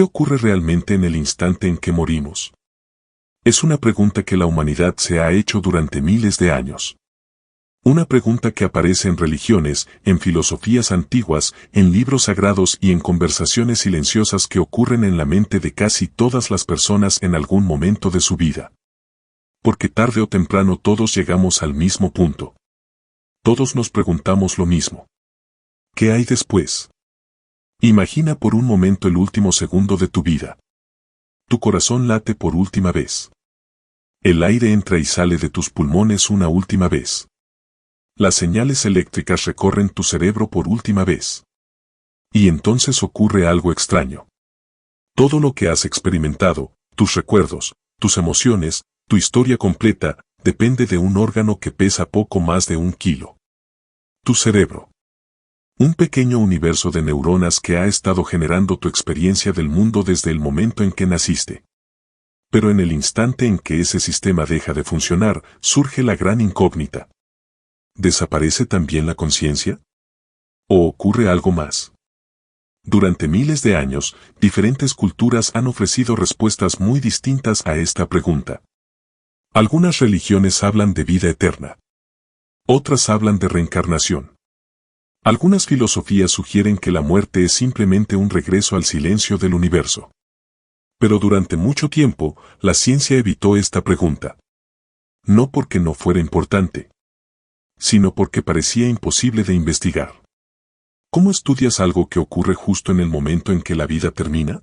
¿Qué ocurre realmente en el instante en que morimos? Es una pregunta que la humanidad se ha hecho durante miles de años. Una pregunta que aparece en religiones, en filosofías antiguas, en libros sagrados y en conversaciones silenciosas que ocurren en la mente de casi todas las personas en algún momento de su vida. Porque tarde o temprano todos llegamos al mismo punto. Todos nos preguntamos lo mismo. ¿Qué hay después? Imagina por un momento el último segundo de tu vida. Tu corazón late por última vez. El aire entra y sale de tus pulmones una última vez. Las señales eléctricas recorren tu cerebro por última vez. Y entonces ocurre algo extraño. Todo lo que has experimentado, tus recuerdos, tus emociones, tu historia completa, depende de un órgano que pesa poco más de 1 kilo. Tu cerebro. Un pequeño universo de neuronas que ha estado generando tu experiencia del mundo desde el momento en que naciste. Pero en el instante en que ese sistema deja de funcionar, surge la gran incógnita. ¿Desaparece también la conciencia? ¿O ocurre algo más? Durante miles de años, diferentes culturas han ofrecido respuestas muy distintas a esta pregunta. Algunas religiones hablan de vida eterna. Otras hablan de reencarnación. Algunas filosofías sugieren que la muerte es simplemente un regreso al silencio del universo. Pero durante mucho tiempo, la ciencia evitó esta pregunta. No porque no fuera importante, sino porque parecía imposible de investigar. ¿Cómo estudias algo que ocurre justo en el momento en que la vida termina?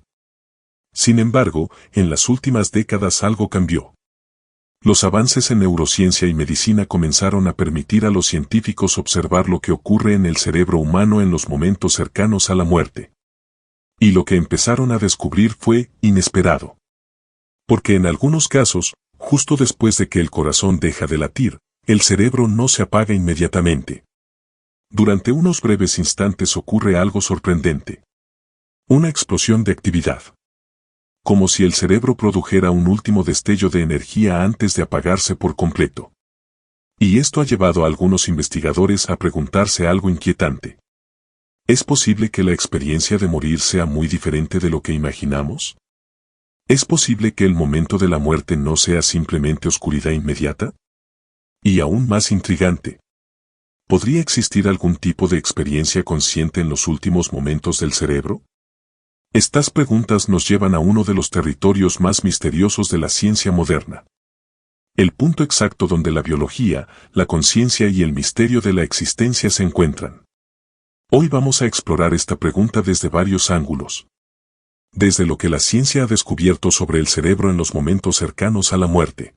Sin embargo, en las últimas décadas algo cambió. Los avances en neurociencia y medicina comenzaron a permitir a los científicos observar lo que ocurre en el cerebro humano en los momentos cercanos a la muerte. Y lo que empezaron a descubrir fue inesperado. Porque en algunos casos, justo después de que el corazón deja de latir, el cerebro no se apaga inmediatamente. Durante unos breves instantes ocurre algo sorprendente. Una explosión de actividad. Como si el cerebro produjera un último destello de energía antes de apagarse por completo. Y esto ha llevado a algunos investigadores a preguntarse algo inquietante. ¿Es posible que la experiencia de morir sea muy diferente de lo que imaginamos? ¿Es posible que el momento de la muerte no sea simplemente oscuridad inmediata? Y aún más intrigante. ¿Podría existir algún tipo de experiencia consciente en los últimos momentos del cerebro? Estas preguntas nos llevan a uno de los territorios más misteriosos de la ciencia moderna. El punto exacto donde la biología, la conciencia y el misterio de la existencia se encuentran. Hoy vamos a explorar esta pregunta desde varios ángulos. Desde lo que la ciencia ha descubierto sobre el cerebro en los momentos cercanos a la muerte.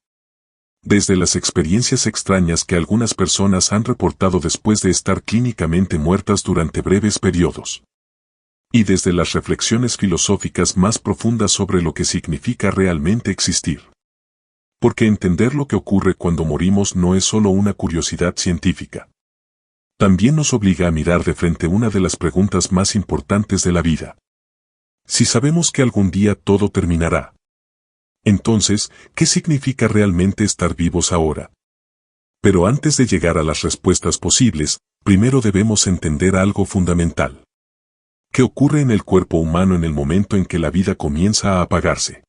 Desde las experiencias extrañas que algunas personas han reportado después de estar clínicamente muertas durante breves periodos. Y desde las reflexiones filosóficas más profundas sobre lo que significa realmente existir. Porque entender lo que ocurre cuando morimos no es solo una curiosidad científica. También nos obliga a mirar de frente una de las preguntas más importantes de la vida. Si sabemos que algún día todo terminará, entonces, ¿qué significa realmente estar vivos ahora? Pero antes de llegar a las respuestas posibles, primero debemos entender algo fundamental. ¿Qué ocurre en el cuerpo humano en el momento en que la vida comienza a apagarse?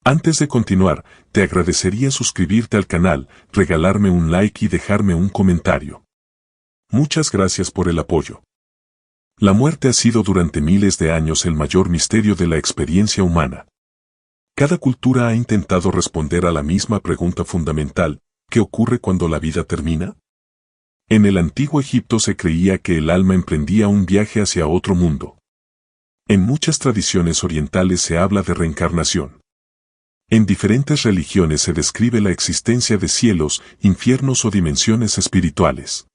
Antes de continuar, te agradecería suscribirte al canal, regalarme un like y dejarme un comentario. Muchas gracias por el apoyo. La muerte ha sido durante miles de años el mayor misterio de la experiencia humana. Cada cultura ha intentado responder a la misma pregunta fundamental, ¿qué ocurre cuando la vida termina? En el antiguo Egipto se creía que el alma emprendía un viaje hacia otro mundo. En muchas tradiciones orientales se habla de reencarnación. En diferentes religiones se describe la existencia de cielos, infiernos o dimensiones espirituales.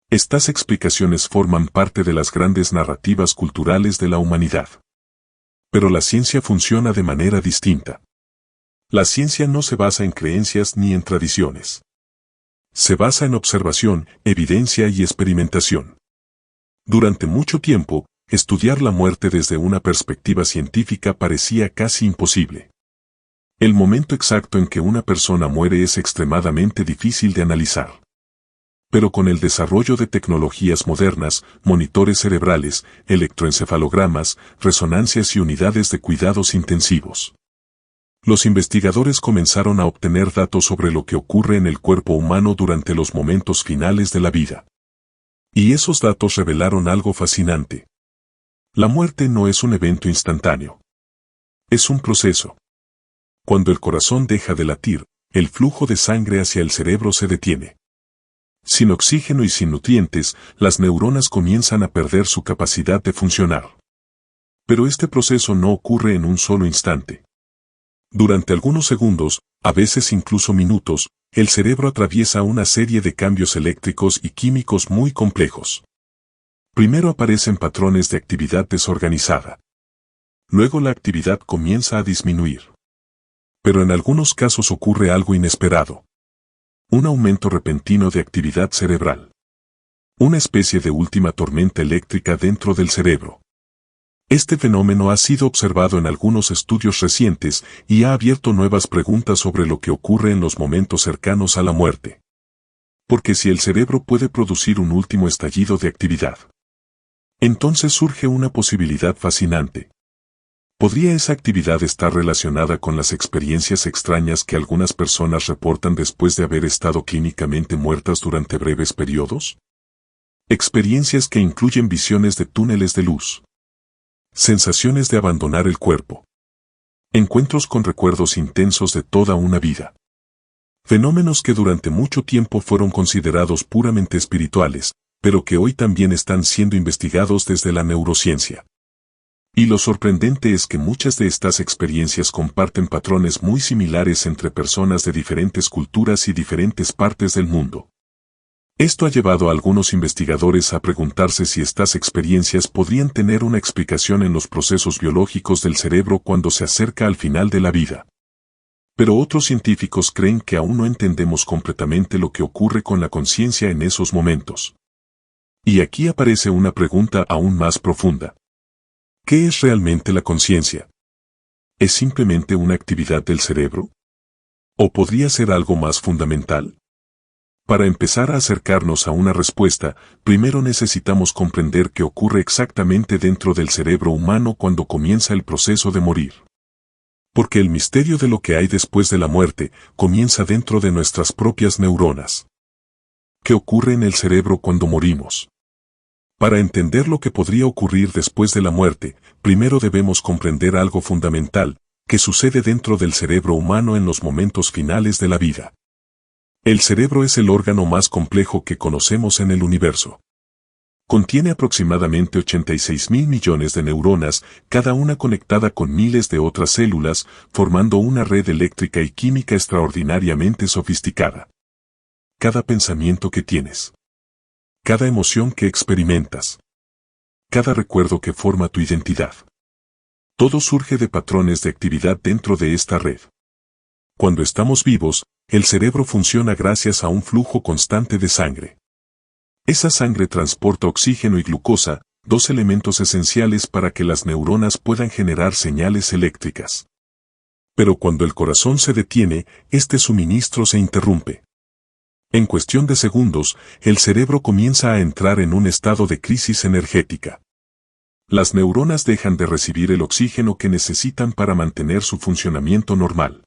Estas explicaciones forman parte de las grandes narrativas culturales de la humanidad. Pero la ciencia funciona de manera distinta. La ciencia no se basa en creencias ni en tradiciones. Se basa en observación, evidencia y experimentación. Durante mucho tiempo, estudiar la muerte desde una perspectiva científica parecía casi imposible. El momento exacto en que una persona muere es extremadamente difícil de analizar. Pero con el desarrollo de tecnologías modernas, monitores cerebrales, electroencefalogramas, resonancias y unidades de cuidados intensivos, los investigadores comenzaron a obtener datos sobre lo que ocurre en el cuerpo humano durante los momentos finales de la vida. Y esos datos revelaron algo fascinante. La muerte no es un evento instantáneo. Es un proceso. Cuando el corazón deja de latir, el flujo de sangre hacia el cerebro se detiene. Sin oxígeno y sin nutrientes, las neuronas comienzan a perder su capacidad de funcionar. Pero este proceso no ocurre en un solo instante. Durante algunos segundos, a veces incluso minutos, el cerebro atraviesa una serie de cambios eléctricos y químicos muy complejos. Primero aparecen patrones de actividad desorganizada. Luego la actividad comienza a disminuir. Pero en algunos casos ocurre algo inesperado. Un aumento repentino de actividad cerebral. Una especie de última tormenta eléctrica dentro del cerebro. Este fenómeno ha sido observado en algunos estudios recientes y ha abierto nuevas preguntas sobre lo que ocurre en los momentos cercanos a la muerte. Porque si el cerebro puede producir un último estallido de actividad, entonces surge una posibilidad fascinante. ¿Podría esa actividad estar relacionada con las experiencias extrañas que algunas personas reportan después de haber estado clínicamente muertas durante breves periodos? Experiencias que incluyen visiones de túneles de luz. Sensaciones de abandonar el cuerpo. Encuentros con recuerdos intensos de toda una vida. Fenómenos que durante mucho tiempo fueron considerados puramente espirituales, pero que hoy también están siendo investigados desde la neurociencia. Y lo sorprendente es que muchas de estas experiencias comparten patrones muy similares entre personas de diferentes culturas y diferentes partes del mundo. Esto ha llevado a algunos investigadores a preguntarse si estas experiencias podrían tener una explicación en los procesos biológicos del cerebro cuando se acerca al final de la vida. Pero otros científicos creen que aún no entendemos completamente lo que ocurre con la conciencia en esos momentos. Y aquí aparece una pregunta aún más profunda. ¿Qué es realmente la conciencia? ¿Es simplemente una actividad del cerebro? ¿O podría ser algo más fundamental? Para empezar a acercarnos a una respuesta, primero necesitamos comprender qué ocurre exactamente dentro del cerebro humano cuando comienza el proceso de morir. Porque el misterio de lo que hay después de la muerte comienza dentro de nuestras propias neuronas. ¿Qué ocurre en el cerebro cuando morimos? Para entender lo que podría ocurrir después de la muerte, primero debemos comprender algo fundamental, que sucede dentro del cerebro humano en los momentos finales de la vida. El cerebro es el órgano más complejo que conocemos en el universo. Contiene aproximadamente 86.000 millones de neuronas, cada una conectada con miles de otras células, formando una red eléctrica y química extraordinariamente sofisticada. Cada pensamiento que tienes. Cada emoción que experimentas. Cada recuerdo que forma tu identidad. Todo surge de patrones de actividad dentro de esta red. Cuando estamos vivos, el cerebro funciona gracias a un flujo constante de sangre. Esa sangre transporta oxígeno y glucosa, dos elementos esenciales para que las neuronas puedan generar señales eléctricas. Pero cuando el corazón se detiene, este suministro se interrumpe. En cuestión de segundos, el cerebro comienza a entrar en un estado de crisis energética. Las neuronas dejan de recibir el oxígeno que necesitan para mantener su funcionamiento normal.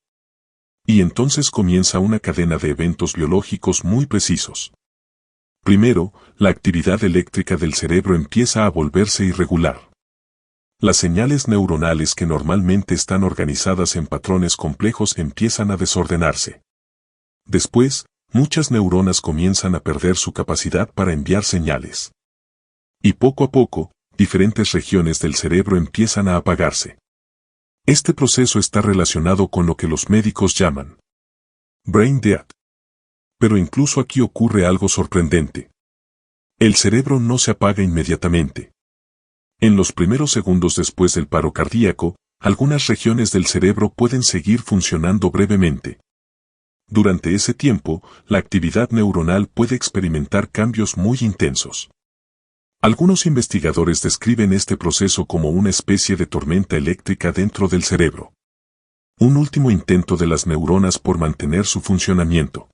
Y entonces comienza una cadena de eventos biológicos muy precisos. Primero, la actividad eléctrica del cerebro empieza a volverse irregular. Las señales neuronales que normalmente están organizadas en patrones complejos empiezan a desordenarse. Después, muchas neuronas comienzan a perder su capacidad para enviar señales. Y poco a poco, diferentes regiones del cerebro empiezan a apagarse. Este proceso está relacionado con lo que los médicos llaman brain death. Pero incluso aquí ocurre algo sorprendente. El cerebro no se apaga inmediatamente. En los primeros segundos después del paro cardíaco, algunas regiones del cerebro pueden seguir funcionando brevemente. Durante ese tiempo, la actividad neuronal puede experimentar cambios muy intensos. Algunos investigadores describen este proceso como una especie de tormenta eléctrica dentro del cerebro. Un último intento de las neuronas por mantener su funcionamiento.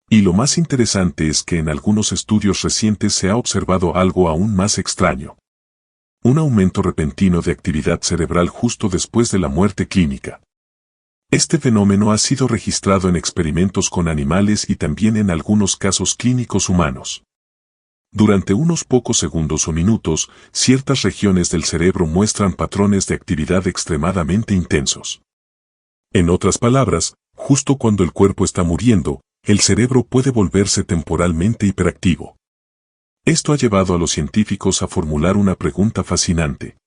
Y lo más interesante es que en algunos estudios recientes se ha observado algo aún más extraño. Un aumento repentino de actividad cerebral justo después de la muerte clínica. Este fenómeno ha sido registrado en experimentos con animales y también en algunos casos clínicos humanos. Durante unos pocos segundos o minutos, ciertas regiones del cerebro muestran patrones de actividad extremadamente intensos. En otras palabras, justo cuando el cuerpo está muriendo, el cerebro puede volverse temporalmente hiperactivo. Esto ha llevado a los científicos a formular una pregunta fascinante.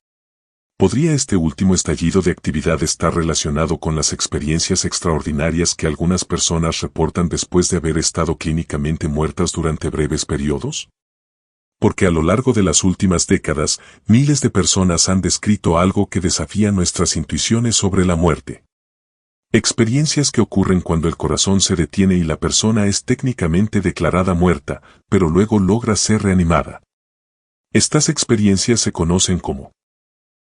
¿Podría este último estallido de actividad estar relacionado con las experiencias extraordinarias que algunas personas reportan después de haber estado clínicamente muertas durante breves periodos? Porque a lo largo de las últimas décadas, miles de personas han descrito algo que desafía nuestras intuiciones sobre la muerte. Experiencias que ocurren cuando el corazón se detiene y la persona es técnicamente declarada muerta, pero luego logra ser reanimada. Estas experiencias se conocen como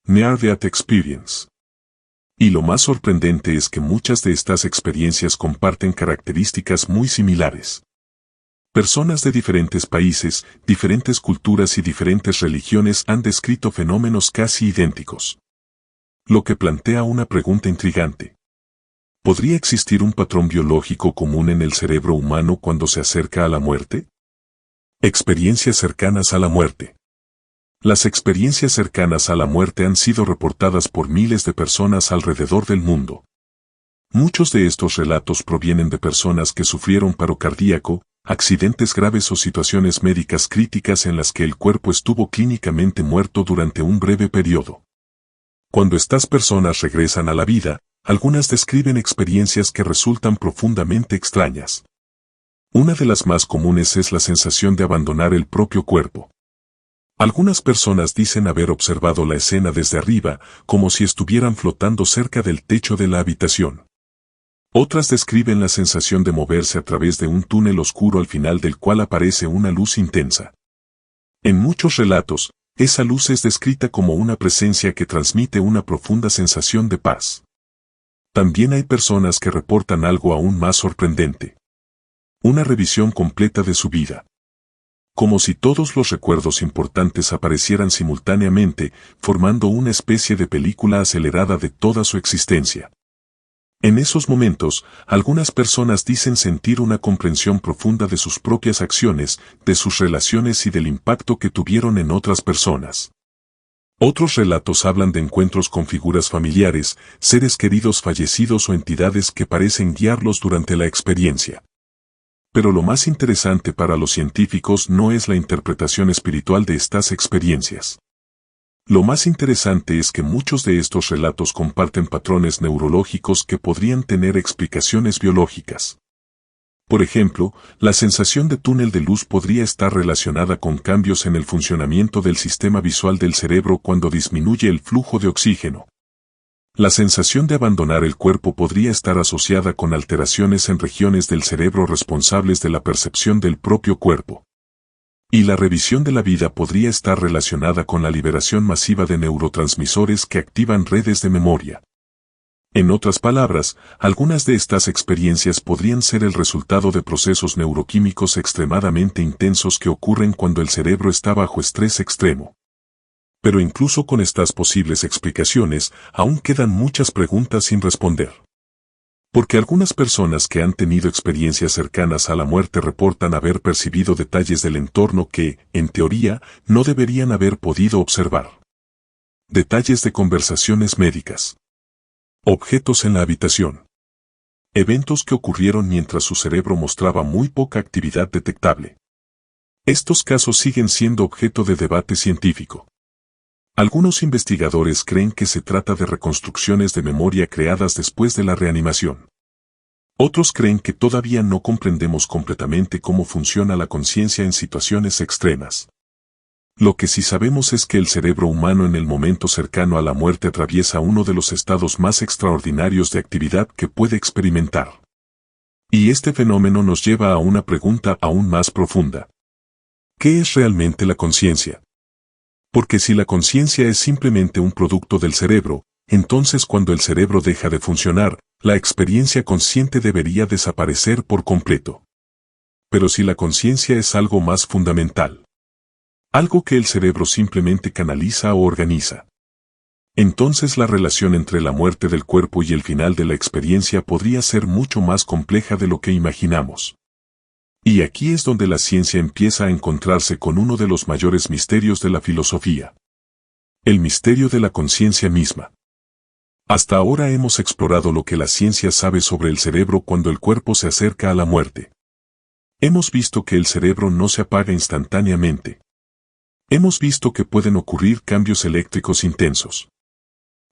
Near Death Experience. Y lo más sorprendente es que muchas de estas experiencias comparten características muy similares. Personas de diferentes países, diferentes culturas y diferentes religiones han descrito fenómenos casi idénticos. Lo que plantea una pregunta intrigante. ¿Podría existir un patrón biológico común en el cerebro humano cuando se acerca a la muerte? Experiencias cercanas a la muerte. Las experiencias cercanas a la muerte han sido reportadas por miles de personas alrededor del mundo. Muchos de estos relatos provienen de personas que sufrieron paro cardíaco, accidentes graves o situaciones médicas críticas en las que el cuerpo estuvo clínicamente muerto durante un breve periodo. Cuando estas personas regresan a la vida, algunas describen experiencias que resultan profundamente extrañas. Una de las más comunes es la sensación de abandonar el propio cuerpo. Algunas personas dicen haber observado la escena desde arriba, como si estuvieran flotando cerca del techo de la habitación. Otras describen la sensación de moverse a través de un túnel oscuro al final del cual aparece una luz intensa. En muchos relatos, esa luz es descrita como una presencia que transmite una profunda sensación de paz. También hay personas que reportan algo aún más sorprendente. Una revisión completa de su vida. Como si todos los recuerdos importantes aparecieran simultáneamente, formando una especie de película acelerada de toda su existencia. En esos momentos, algunas personas dicen sentir una comprensión profunda de sus propias acciones, de sus relaciones y del impacto que tuvieron en otras personas. Otros relatos hablan de encuentros con figuras familiares, seres queridos fallecidos o entidades que parecen guiarlos durante la experiencia. Pero lo más interesante para los científicos no es la interpretación espiritual de estas experiencias. Lo más interesante es que muchos de estos relatos comparten patrones neurológicos que podrían tener explicaciones biológicas. Por ejemplo, la sensación de túnel de luz podría estar relacionada con cambios en el funcionamiento del sistema visual del cerebro cuando disminuye el flujo de oxígeno. La sensación de abandonar el cuerpo podría estar asociada con alteraciones en regiones del cerebro responsables de la percepción del propio cuerpo. Y la revisión de la vida podría estar relacionada con la liberación masiva de neurotransmisores que activan redes de memoria. En otras palabras, algunas de estas experiencias podrían ser el resultado de procesos neuroquímicos extremadamente intensos que ocurren cuando el cerebro está bajo estrés extremo. Pero incluso con estas posibles explicaciones, aún quedan muchas preguntas sin responder. Porque algunas personas que han tenido experiencias cercanas a la muerte reportan haber percibido detalles del entorno que, en teoría, no deberían haber podido observar. Detalles de conversaciones médicas. Objetos en la habitación. Eventos que ocurrieron mientras su cerebro mostraba muy poca actividad detectable. Estos casos siguen siendo objeto de debate científico. Algunos investigadores creen que se trata de reconstrucciones de memoria creadas después de la reanimación. Otros creen que todavía no comprendemos completamente cómo funciona la conciencia en situaciones extremas. Lo que sí sabemos es que el cerebro humano en el momento cercano a la muerte atraviesa uno de los estados más extraordinarios de actividad que puede experimentar. Y este fenómeno nos lleva a una pregunta aún más profunda. ¿Qué es realmente la conciencia? Porque si la conciencia es simplemente un producto del cerebro, entonces cuando el cerebro deja de funcionar, la experiencia consciente debería desaparecer por completo. Pero si la conciencia es algo más fundamental, algo que el cerebro simplemente canaliza o organiza, entonces la relación entre la muerte del cuerpo y el final de la experiencia podría ser mucho más compleja de lo que imaginamos. Y aquí es donde la ciencia empieza a encontrarse con uno de los mayores misterios de la filosofía: el misterio de la conciencia misma. Hasta ahora hemos explorado lo que la ciencia sabe sobre el cerebro cuando el cuerpo se acerca a la muerte. Hemos visto que el cerebro no se apaga instantáneamente. Hemos visto que pueden ocurrir cambios eléctricos intensos,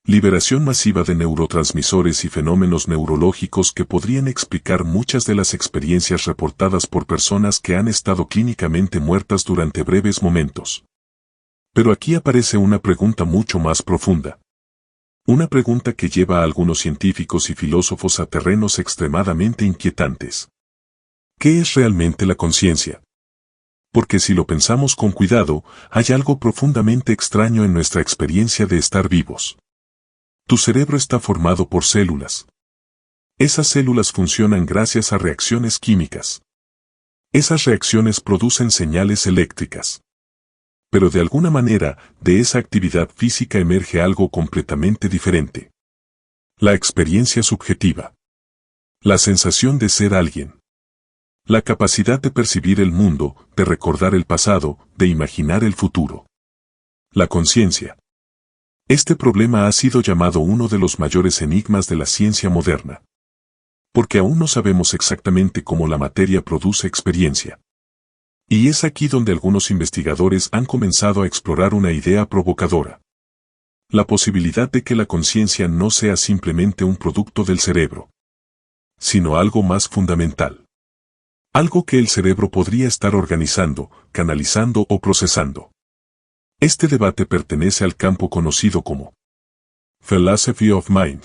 liberación masiva de neurotransmisores y fenómenos neurológicos que podrían explicar muchas de las experiencias reportadas por personas que han estado clínicamente muertas durante breves momentos. Pero aquí aparece una pregunta mucho más profunda. Una pregunta que lleva a algunos científicos y filósofos a terrenos extremadamente inquietantes. ¿Qué es realmente la conciencia? Porque si lo pensamos con cuidado, hay algo profundamente extraño en nuestra experiencia de estar vivos. Tu cerebro está formado por células. Esas células funcionan gracias a reacciones químicas. Esas reacciones producen señales eléctricas. Pero de alguna manera, de esa actividad física emerge algo completamente diferente. La experiencia subjetiva. La sensación de ser alguien. La capacidad de percibir el mundo, de recordar el pasado, de imaginar el futuro. La conciencia. Este problema ha sido llamado uno de los mayores enigmas de la ciencia moderna. Porque aún no sabemos exactamente cómo la materia produce experiencia. Y es aquí donde algunos investigadores han comenzado a explorar una idea provocadora. La posibilidad de que la conciencia no sea simplemente un producto del cerebro, sino algo más fundamental. Algo que el cerebro podría estar organizando, canalizando o procesando. Este debate pertenece al campo conocido como Philosophy of Mind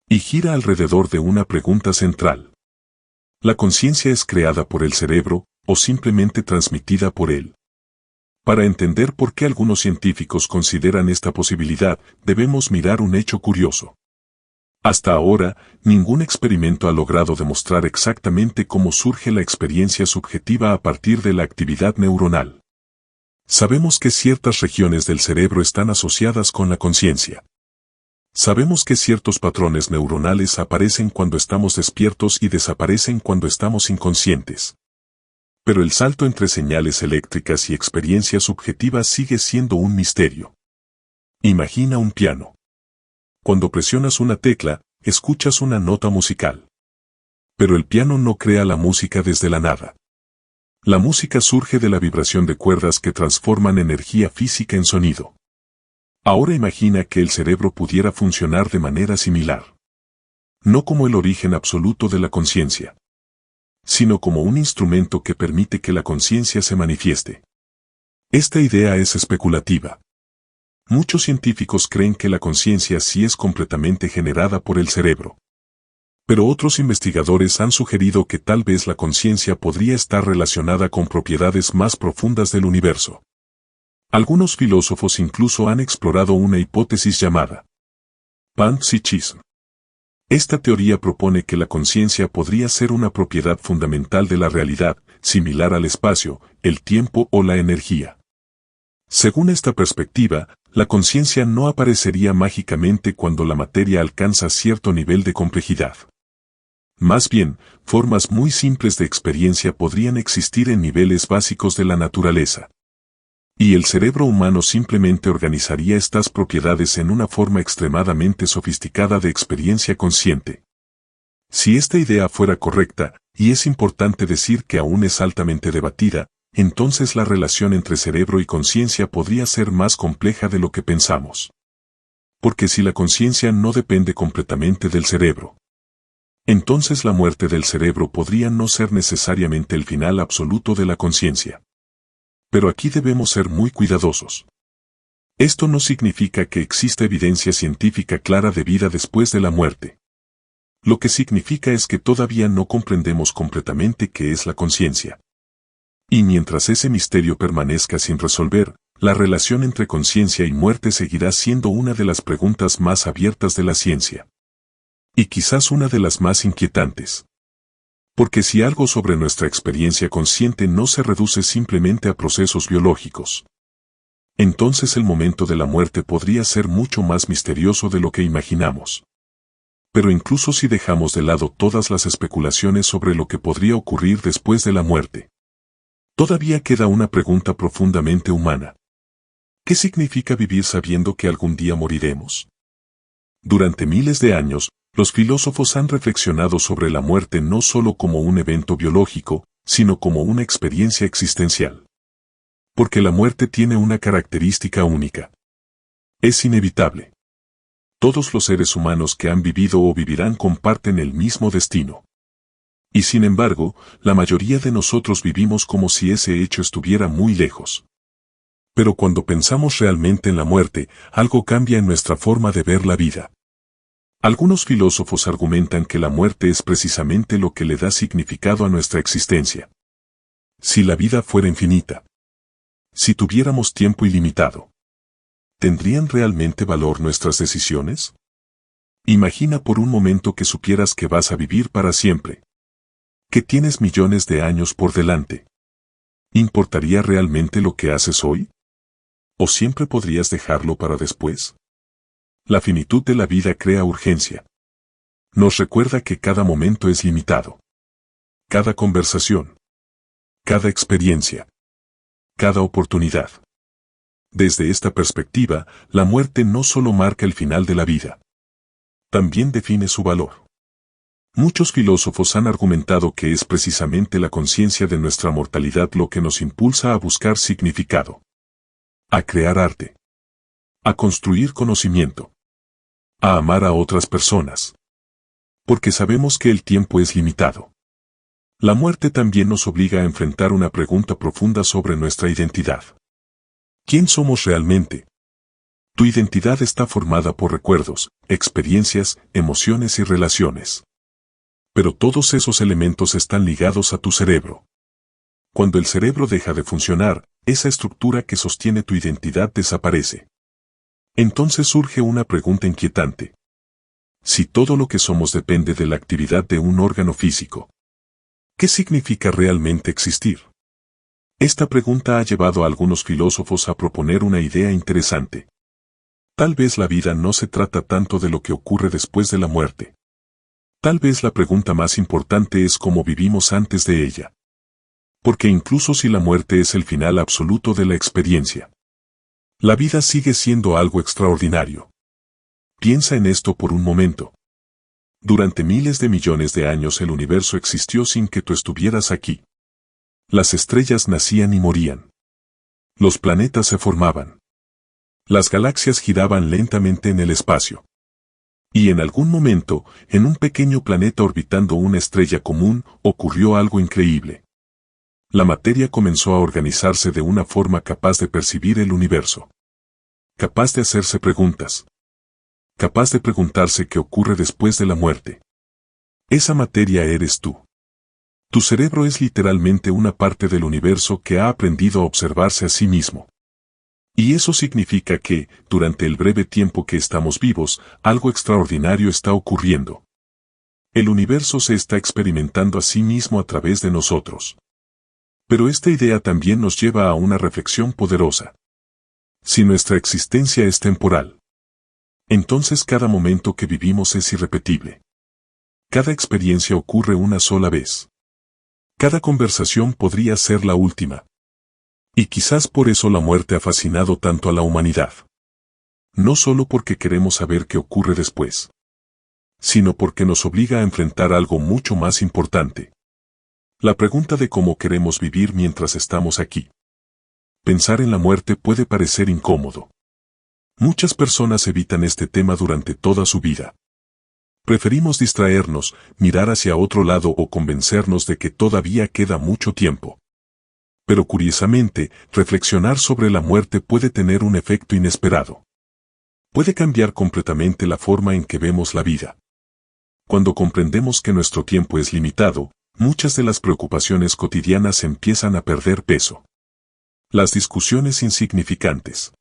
y gira alrededor de una pregunta central. ¿La conciencia es creada por el cerebro o simplemente transmitida por él? Para entender por qué algunos científicos consideran esta posibilidad, debemos mirar un hecho curioso. Hasta ahora, ningún experimento ha logrado demostrar exactamente cómo surge la experiencia subjetiva a partir de la actividad neuronal. Sabemos que ciertas regiones del cerebro están asociadas con la conciencia. Sabemos que ciertos patrones neuronales aparecen cuando estamos despiertos y desaparecen cuando estamos inconscientes. Pero el salto entre señales eléctricas y experiencia subjetiva sigue siendo un misterio. Imagina un piano. Cuando presionas una tecla, escuchas una nota musical. Pero el piano no crea la música desde la nada. La música surge de la vibración de cuerdas que transforman energía física en sonido. Ahora imagina que el cerebro pudiera funcionar de manera similar. No como el origen absoluto de la conciencia, sino como un instrumento que permite que la conciencia se manifieste. Esta idea es especulativa. Muchos científicos creen que la conciencia sí es completamente generada por el cerebro. Pero otros investigadores han sugerido que tal vez la conciencia podría estar relacionada con propiedades más profundas del universo. Algunos filósofos incluso han explorado una hipótesis llamada panpsichismo. Esta teoría propone que la conciencia podría ser una propiedad fundamental de la realidad, similar al espacio, el tiempo o la energía. Según esta perspectiva, la conciencia no aparecería mágicamente cuando la materia alcanza cierto nivel de complejidad. Más bien, formas muy simples de experiencia podrían existir en niveles básicos de la naturaleza. Y el cerebro humano simplemente organizaría estas propiedades en una forma extremadamente sofisticada de experiencia consciente. Si esta idea fuera correcta, y es importante decir que aún es altamente debatida, entonces la relación entre cerebro y conciencia podría ser más compleja de lo que pensamos. Porque si la conciencia no depende completamente del cerebro, entonces la muerte del cerebro podría no ser necesariamente el final absoluto de la conciencia. Pero aquí debemos ser muy cuidadosos. Esto no significa que exista evidencia científica clara de vida después de la muerte. Lo que significa es que todavía no comprendemos completamente qué es la conciencia. Y mientras ese misterio permanezca sin resolver, la relación entre conciencia y muerte seguirá siendo una de las preguntas más abiertas de la ciencia. Y quizás una de las más inquietantes. Porque si algo sobre nuestra experiencia consciente no se reduce simplemente a procesos biológicos, entonces el momento de la muerte podría ser mucho más misterioso de lo que imaginamos. Pero incluso si dejamos de lado todas las especulaciones sobre lo que podría ocurrir después de la muerte, todavía queda una pregunta profundamente humana. ¿Qué significa vivir sabiendo que algún día moriremos? Durante miles de años, los filósofos han reflexionado sobre la muerte no solo como un evento biológico, sino como una experiencia existencial. Porque la muerte tiene una característica única. Es inevitable. Todos los seres humanos que han vivido o vivirán comparten el mismo destino. Y sin embargo, la mayoría de nosotros vivimos como si ese hecho estuviera muy lejos. Pero cuando pensamos realmente en la muerte, algo cambia en nuestra forma de ver la vida. Algunos filósofos argumentan que la muerte es precisamente lo que le da significado a nuestra existencia. Si la vida fuera infinita, si tuviéramos tiempo ilimitado, ¿tendrían realmente valor nuestras decisiones? Imagina por un momento que supieras que vas a vivir para siempre, que tienes millones de años por delante. ¿Importaría realmente lo que haces hoy? ¿O siempre podrías dejarlo para después? La finitud de la vida crea urgencia. Nos recuerda que cada momento es limitado. Cada conversación. Cada experiencia. Cada oportunidad. Desde esta perspectiva, la muerte no solo marca el final de la vida. También define su valor. Muchos filósofos han argumentado que es precisamente la conciencia de nuestra mortalidad lo que nos impulsa a buscar significado. A crear arte. A construir conocimiento. A amar a otras personas. Porque sabemos que el tiempo es limitado. La muerte también nos obliga a enfrentar una pregunta profunda sobre nuestra identidad. ¿Quién somos realmente? Tu identidad está formada por recuerdos, experiencias, emociones y relaciones. Pero todos esos elementos están ligados a tu cerebro. Cuando el cerebro deja de funcionar, esa estructura que sostiene tu identidad desaparece. Entonces surge una pregunta inquietante. Si todo lo que somos depende de la actividad de un órgano físico, ¿qué significa realmente existir? Esta pregunta ha llevado a algunos filósofos a proponer una idea interesante. Tal vez la vida no se trata tanto de lo que ocurre después de la muerte. Tal vez la pregunta más importante es cómo vivimos antes de ella. Porque incluso si la muerte es el final absoluto de la experiencia, la vida sigue siendo algo extraordinario. Piensa en esto por un momento. Durante miles de millones de años el universo existió sin que tú estuvieras aquí. Las estrellas nacían y morían. Los planetas se formaban. Las galaxias giraban lentamente en el espacio. Y en algún momento, en un pequeño planeta orbitando una estrella común, ocurrió algo increíble. La materia comenzó a organizarse de una forma capaz de percibir el universo. Capaz de hacerse preguntas. Capaz de preguntarse qué ocurre después de la muerte. Esa materia eres tú. Tu cerebro es literalmente una parte del universo que ha aprendido a observarse a sí mismo. Y eso significa que, durante el breve tiempo que estamos vivos, algo extraordinario está ocurriendo. El universo se está experimentando a sí mismo a través de nosotros. Pero esta idea también nos lleva a una reflexión poderosa. Si nuestra existencia es temporal, entonces cada momento que vivimos es irrepetible. Cada experiencia ocurre una sola vez. Cada conversación podría ser la última. Y quizás por eso la muerte ha fascinado tanto a la humanidad. No solo porque queremos saber qué ocurre después, sino porque nos obliga a enfrentar algo mucho más importante. La pregunta de cómo queremos vivir mientras estamos aquí. Pensar en la muerte puede parecer incómodo. Muchas personas evitan este tema durante toda su vida. Preferimos distraernos, mirar hacia otro lado o convencernos de que todavía queda mucho tiempo. Pero curiosamente, reflexionar sobre la muerte puede tener un efecto inesperado. Puede cambiar completamente la forma en que vemos la vida. Cuando comprendemos que nuestro tiempo es limitado, muchas de las preocupaciones cotidianas empiezan a perder peso. Las discusiones insignificantes.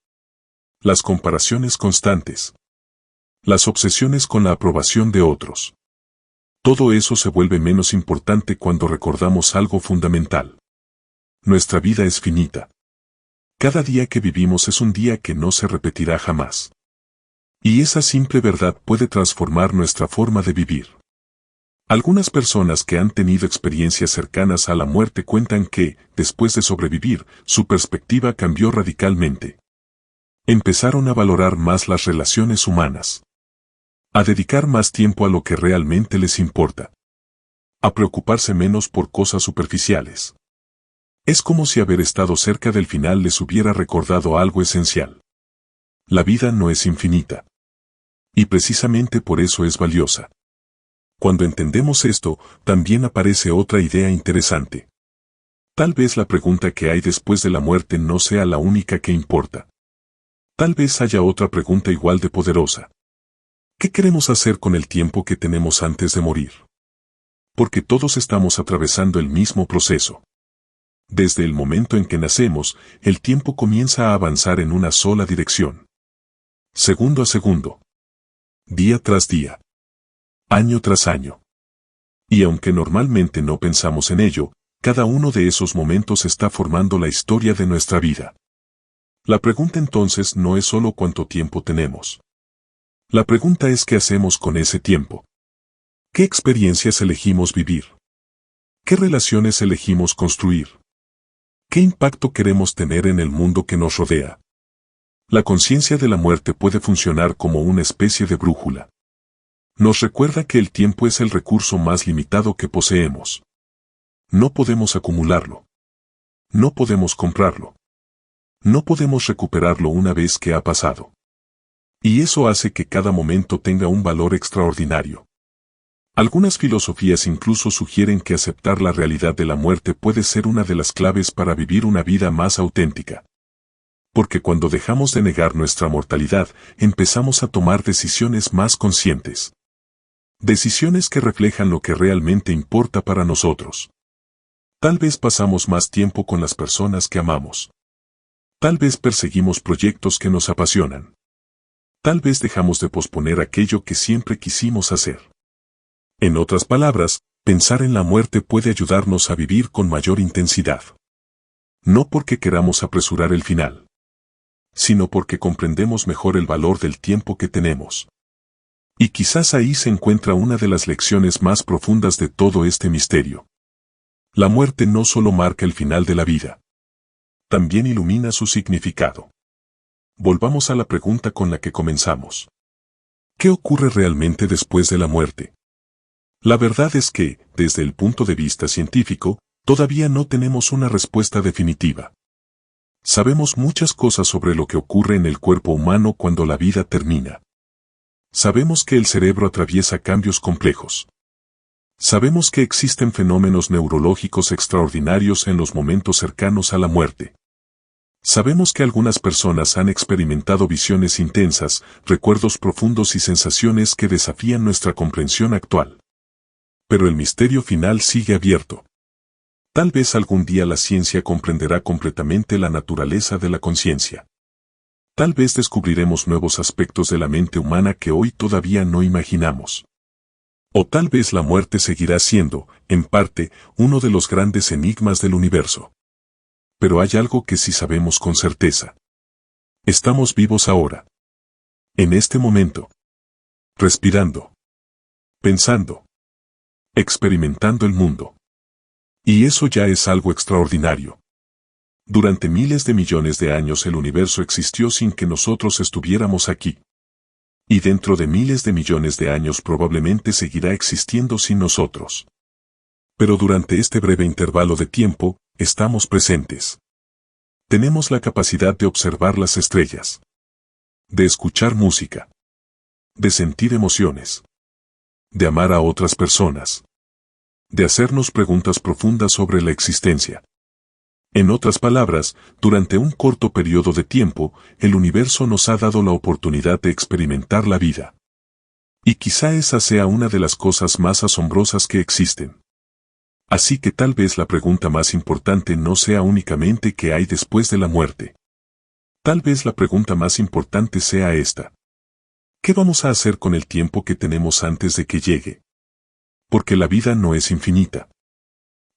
Las comparaciones constantes. Las obsesiones con la aprobación de otros. Todo eso se vuelve menos importante cuando recordamos algo fundamental. Nuestra vida es finita. Cada día que vivimos es un día que no se repetirá jamás. Y esa simple verdad puede transformar nuestra forma de vivir. Algunas personas que han tenido experiencias cercanas a la muerte cuentan que, después de sobrevivir, su perspectiva cambió radicalmente. Empezaron a valorar más las relaciones humanas. A dedicar más tiempo a lo que realmente les importa. A preocuparse menos por cosas superficiales. Es como si haber estado cerca del final les hubiera recordado algo esencial. La vida no es infinita. Y precisamente por eso es valiosa. Cuando entendemos esto, también aparece otra idea interesante. Tal vez la pregunta que hay después de la muerte no sea la única que importa. Tal vez haya otra pregunta igual de poderosa. ¿Qué queremos hacer con el tiempo que tenemos antes de morir? Porque todos estamos atravesando el mismo proceso. Desde el momento en que nacemos, el tiempo comienza a avanzar en una sola dirección. Segundo a segundo. Día tras día. Año tras año. Y aunque normalmente no pensamos en ello, cada uno de esos momentos está formando la historia de nuestra vida. La pregunta entonces no es solo cuánto tiempo tenemos. La pregunta es qué hacemos con ese tiempo. ¿Qué experiencias elegimos vivir? ¿Qué relaciones elegimos construir? ¿Qué impacto queremos tener en el mundo que nos rodea? La conciencia de la muerte puede funcionar como una especie de brújula. Nos recuerda que el tiempo es el recurso más limitado que poseemos. No podemos acumularlo. No podemos comprarlo. No podemos recuperarlo una vez que ha pasado. Y eso hace que cada momento tenga un valor extraordinario. Algunas filosofías incluso sugieren que aceptar la realidad de la muerte puede ser una de las claves para vivir una vida más auténtica. Porque cuando dejamos de negar nuestra mortalidad, empezamos a tomar decisiones más conscientes. Decisiones que reflejan lo que realmente importa para nosotros. Tal vez pasamos más tiempo con las personas que amamos. Tal vez perseguimos proyectos que nos apasionan. Tal vez dejamos de posponer aquello que siempre quisimos hacer. En otras palabras, pensar en la muerte puede ayudarnos a vivir con mayor intensidad. No porque queramos apresurar el final, sino porque comprendemos mejor el valor del tiempo que tenemos. Y quizás ahí se encuentra una de las lecciones más profundas de todo este misterio. La muerte no solo marca el final de la vida, también ilumina su significado. Volvamos a la pregunta con la que comenzamos. ¿Qué ocurre realmente después de la muerte? La verdad es que, desde el punto de vista científico, todavía no tenemos una respuesta definitiva. Sabemos muchas cosas sobre lo que ocurre en el cuerpo humano cuando la vida termina. Sabemos que el cerebro atraviesa cambios complejos. Sabemos que existen fenómenos neurológicos extraordinarios en los momentos cercanos a la muerte. Sabemos que algunas personas han experimentado visiones intensas, recuerdos profundos y sensaciones que desafían nuestra comprensión actual. Pero el misterio final sigue abierto. Tal vez algún día la ciencia comprenderá completamente la naturaleza de la conciencia. Tal vez descubriremos nuevos aspectos de la mente humana que hoy todavía no imaginamos. O tal vez la muerte seguirá siendo, en parte, uno de los grandes enigmas del universo. Pero hay algo que sí sabemos con certeza. Estamos vivos ahora. En este momento. Respirando. Pensando. Experimentando el mundo. Y eso ya es algo extraordinario. Durante miles de millones de años el universo existió sin que nosotros estuviéramos aquí. Y dentro de miles de millones de años probablemente seguirá existiendo sin nosotros. Pero durante este breve intervalo de tiempo, estamos presentes. Tenemos la capacidad de observar las estrellas. De escuchar música. De sentir emociones. De amar a otras personas. De hacernos preguntas profundas sobre la existencia. En otras palabras, durante un corto periodo de tiempo, el universo nos ha dado la oportunidad de experimentar la vida. Y quizá esa sea una de las cosas más asombrosas que existen. Así que tal vez la pregunta más importante no sea únicamente qué hay después de la muerte. Tal vez la pregunta más importante sea esta. ¿Qué vamos a hacer con el tiempo que tenemos antes de que llegue? Porque la vida no es infinita.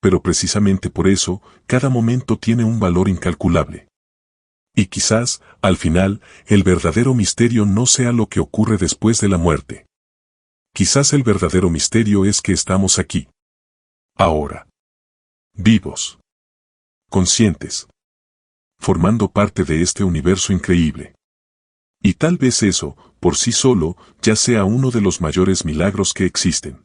Pero precisamente por eso, cada momento tiene un valor incalculable. Y quizás, al final, el verdadero misterio no sea lo que ocurre después de la muerte. Quizás el verdadero misterio es que estamos aquí. Ahora. Vivos. Conscientes. Formando parte de este universo increíble. Y tal vez eso, por sí solo, ya sea uno de los mayores milagros que existen.